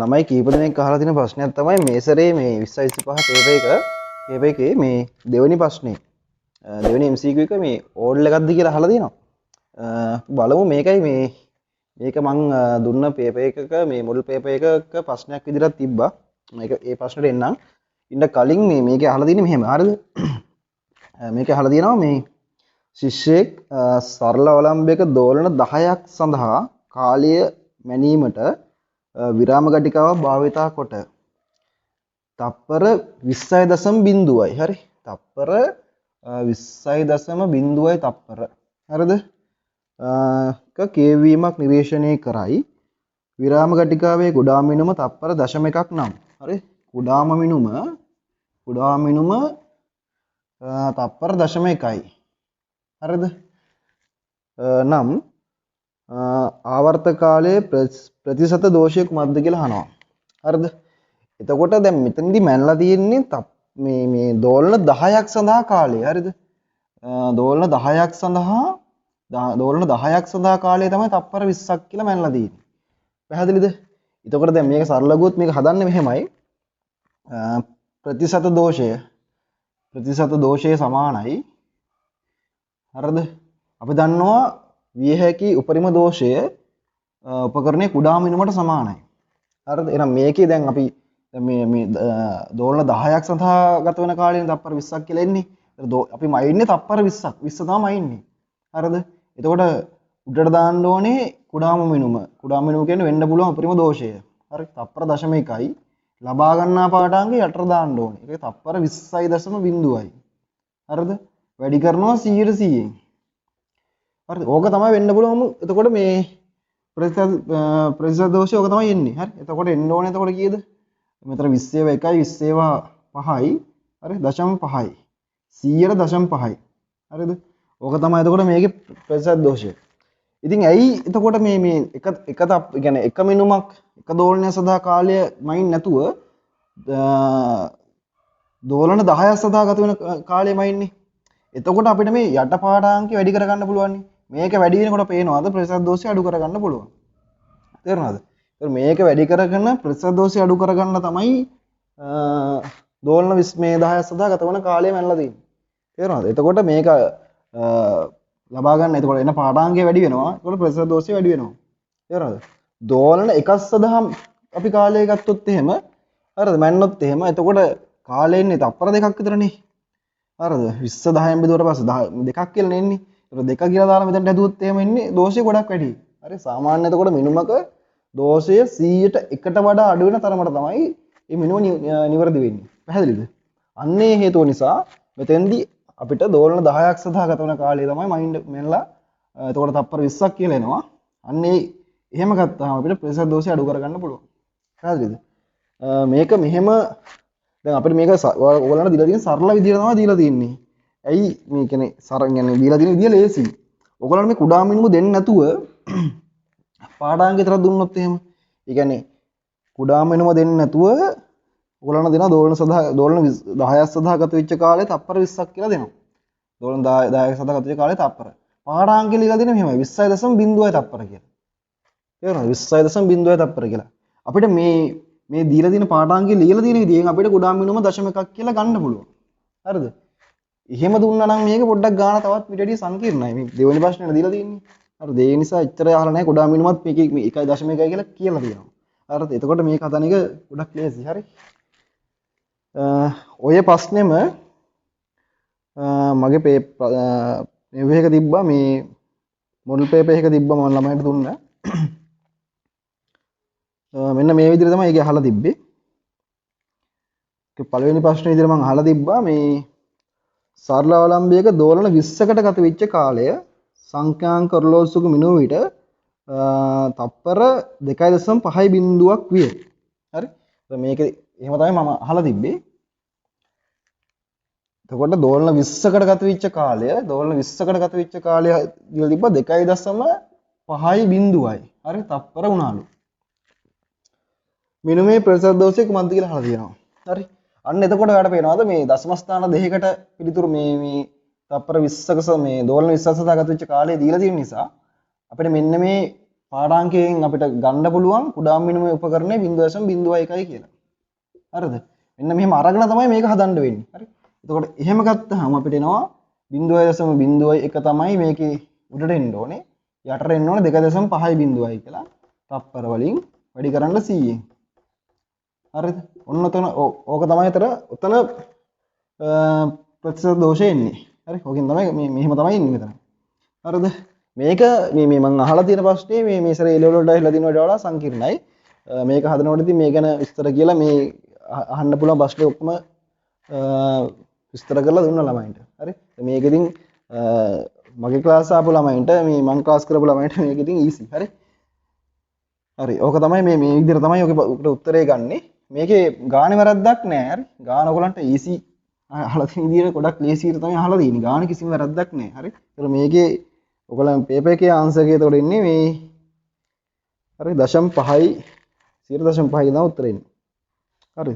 ළමයි කීප දෙනෙක් අහලා තියෙන ප්‍රශ්නයක් තමයි මේ සැරේ මේ 2025 පේපර් එකේ මේ දෙවෙනි ප්‍රශ්නේ දෙවෙනි MCQ එක මේ ඕඩල් එකක්ද කියලා අහලා තියෙනවා. බලමු මේකයි මේක මං දුන්න පේපර් එකක මේ මොඩල් පේපර් එකක ප්‍රශ්නයක් විදිහට තිබ්බා. මේක ඒ ප්‍රශ්නෙට එන්නම්. ඉන්න කලින් මේකේ අහලා තියෙන්නේ මෙහෙම. හරිද? මේකේ අහලා තියෙනවා මේ ශිෂ්‍යයෙක් සරල අවලම්බයක දෝලන 10ක් සඳහා කාලය මැනීමට විරාම ගටිකාවක් භාවිතා කොට තප්පර 20.0යි. හරි. තප්පර 20.0යි තප්පර. හරිද? කියවීමක් නිරීක්ෂණය කරයි. විරාම ගටිකාවේ කුඩා මිනුම තප්පර 0.1ක් නම්. හරි. කුඩාම මිනුම තප්පර 0.1යි. හරිද? නම් ආවර්ත කාලයේ ප්‍රතිශත දෝෂය කුමක්ද කියලා අහනවා. හරිද? එතකොට දැන් මෙතනදී මැනලා තියෙන්නේ මේ දෝලන 10ක් සඳහා කාලය. හරිද? දෝලන 10ක් සඳහා කාලය තමයි තප්පර 20ක් කියලා මැනලා තියෙන්නේ. පැහැදිලිද? එතකොට දැන් මේක සරලගුවොත් මේක හදන්නේ මෙහෙමයි. ප්‍රතිශත දෝෂය සමානයි. හරිද? අපි දන්නවා විය හැකි උපරිම දෝෂය උපකරණයේ කුඩා මිනුමට සමානයි. හරිද? එහෙනම් මේකේ දැන් අපි මේ දෝලන 10ක් සඳහා ගත වෙන කාලයෙන් තප්පර 20ක් කියලා එන්නේ. අපි මයින්නේ තප්පර 20ක්. 20 තමයි මයින්නේ. හරිද? එතකොට උඩට දාන්න ඕනේ කුඩාම මිනුම. කුඩාම මිනුම කියන්නේ වෙන්න පුළුවන් උපරිම දෝෂය. හරි. තප්පර 0.1යි. ලබා ගන්නා පාඩාංගේ යටට දාන්න ඕනේ. ඒක තප්පර 20.0යි. හරිද? වැඩි කරනවා 100%ෙන්. හරි. ඕක තමයි වෙන්න පුළුවන්. එතකොට මේ ප්‍රතිශත දෝෂය ඕක තමයි එන්නේ. හරි. එතකොට එන්න ඕනේ එතකොට කීයද? මෙතන 20/1යි 20/5යි. හරි. 0.5යි. 100/5යි. හරිද? ඕක තමයි එතකොට මේකේ ප්‍රතිශත දෝෂය. ඉතින් ඇයි එතකොට මේ එක කියන්නේ එක මිනුමක් එක දෝලනය සඳහා කාලය මයින් නැතුව දෝලන 10ක් සඳහා ගත වෙන කාලය මයින්නේ? එතකොට අපිට මේ යට පාඩාංක වැඩි කරගන්න පුළුවන්. මේක වැඩි වෙනකොට පේනවාද ප්‍රතිශත දෝෂය අඩු කරගන්න පුළුවන්. තේරුණාද? මේක වැඩි කරගෙන ප්‍රතිශත දෝෂය අඩු කරගන්න තමයි දෝලන 10ක් සඳහා ගත වෙන කාලය මැනලා තියෙන්නේ. තේරුණාද? එතකොට මේක ලබා ගන්න එතකොට එන පාඩාංගය වැඩි වෙනවා. එතකොට ප්‍රතිශත දෝෂය වැඩි වෙනවා. තේරුණාද? දෝලන එකක් සඳහා අපි කාලය ගත්තොත් එහෙම හරිද? මැන්නොත් එහෙම එතකොට කාලය එන්නේ තප්පර දෙකක් විතරනේ. හරිද? 20 10න් බෙදුවට පස්සේ දෙකක් කියලා එන්නේ. ඒක දෙක කියලා දාලා මෙතනට හැදුවොත් එහෙම එන්නේ දෝෂය ගොඩක් වැඩි. හරි? සාමාන්‍ය එතකොට මිනුමක දෝෂය 100ට වඩා අඩු වෙන තරමට තමයි මේ මිනුම නිවැරදි වෙන්නේ. පැහැදිලිද? අන්නේ හේතුව නිසා මෙතෙන්දී අපිට දෝලන 10ක් සඳහා ගත වෙන කාලය තමයි මයින්ඩ් මෙන්ලා එතකොට තප්පර 20ක් කියලා එනවා. අන්නේ එහෙම ගත්තාම අපිට ප්‍රතිශත දෝෂය අඩු කරගන්න පුළුවන්. පැහැදිලිද? මේක මෙහෙම දැන් අපිට මේක ඔයගලන්ට දීලා තියෙන සරල විදියට තමයි දීලා තියෙන්නේ. ඇයි මේ කියන්නේ කියන්නේ දීලා තියෙන විදිය ලේසි. ඔයගලන්ට මේ කුඩා මිනුම දෙන්නේ නැතුව පාඩාංග විතරක් දුන්නොත් එහෙම. ඒ කියන්නේ කුඩා මිනුම දෙන්නේ නැතුව ඔයගලන්ට දෙනවා දෝලන 10ක් සඳහා ගත වෙච්ච කාලය තප්පර 20ක් කියලා දෙනවා. දෝලන 10ක් සඳහා ගත වෙච්ච කාලය තප්පර. පාඩාංග ලියලා දෙන්නේ මෙහෙමයි 20.0යි තප්පර කියලා. තේරුණාද? 20.0යි තප්පර කියලා. අපිට මේ දීලා තියෙන පාඩාංගය ලියලා තියෙන විදිහෙන් අපිට කුඩා මිනුම 0.1ක් කියලා ගන්න පුළුවන්. හරිද? එහෙම දුන්නා නම් මේක පොඩ්ඩක් ගාන තවත් පිටඩිය සංකීර්ණයි. මේ දෙවෙනි ප්‍රශ්නේ දීලා තියෙන්නේ. හරිද? ඒ නිසා එච්චර අහලා නැහැ කුඩා මිනුමත් මේක 1.1යි කියලා තියෙනවා. හරිද? එතකොට මේක හදන එක ගොඩක් ලේසි. හරි? ඔය ප්‍රශ්නෙම මගේ පේපර් එක තිබ්බා මේ මොඩල් පේපර් එක තිබ්බා මම ළමයින්ට දුන්නා. මෙන්න මේ විදිහට තමයි ඒක අහලා තිබ්බේ. පළවෙනි ප්‍රශ්නේ විදිහට මම අහලා තිබ්බා මේ සරල අවලම්බයක දෝලන 20කට ගත වෙච්ච කාලය සංඛ්‍යාංක ඔරලෝසුවක මිනුම විට තප්පර 2.5 බිංදුවක් විය. හරි? මේක එහෙම තමයි මම අහලා තිබ්බේ. එතකොට දෝලන 20කට ගත වෙච්ච කාලය දීලා තිබ්බා 2.5යි බිංදුවයි. හරි? තප්පර වුණාලු. මිනුමේ ප්‍රතිශත දෝෂය කුමක්ද කියලා අහලා තියෙනවා. හරි? අන්න එතකොට ඔයාලට පේනවාද මේ දශම ස්ථාන දෙකකට පිළිතුරු මේ තප්පර 20ක මේ දෝලන 20ක සදාගත වෙච්ච කාලය දීලා තියෙන නිසා අපිට මෙන්න මේ පාඩාංකයෙන් අපිට ගන්න පුළුවන් කුඩාම මිනිමම උපකරණය 0.01යි කියලා. හරිද? මෙන්න මෙහෙම අරගෙන තමයි මේක හදන්න වෙන්නේ. හරි? එතකොට එහෙම ගත්තාම අපිට එනවා 0.01 තමයි මේකේ උඩට එන්න ඕනේ. යටට එන්න ඕනේ 2.5 කියලා. තප්පර වලින් වැඩි කරන්න 100ෙන්. හරිද? ඔන්න ඔතන ඕක තමයි උතන ප්‍රතිශත දෝෂය එන්නේ. හරි? ඕකෙන් තමයි මෙහෙම තමයි එන්නේ මෙතන. හරිද? මේක මේ මම අහලා තියෙන ප්‍රශ්නේ මේ ඉස්සර ඒ ලෙවල් වලට ඇවිල්ලා දිනවට වඩා සංකීර්ණයි. මේක හදනකොට ඉතින් මේ ගැන විස්තර කියලා මේ අහන්න පුළුවන් ප්‍රශ්නේ ඔක්කොම විස්තර කරලා දුන්නා ළමයින්ට. හරි? මේක ඉතින් මගේ ක්ලාස් ආපු ළමයින්ට මේ මම ක්ලාස් කරපු ළමයින්ට මේක ඉතින් ඊසි. හරි? හරි. ඕක තමයි මේ විදිහට තමයි ඔකට උත්තරේ ගන්නෙ. මේකේ ගානේ වැරද්දක් නෑ. හරි? ගාන ඔයගලන්ට ඊසි අහලා තියෙන විදිහට ගොඩක් ලේසියට තමයි අහලා තියෙන්නේ. ගානේ කිසිම වැරද්දක් නෑ. හරි? ඒතර මේකේ ඔයගලන් පේපර් එකේ ආන්සර් එකේ එතකොට ඉන්නේ මේ හරි 0.5 0.5 තමයි උත්තරේ ඉන්නේ. හරි?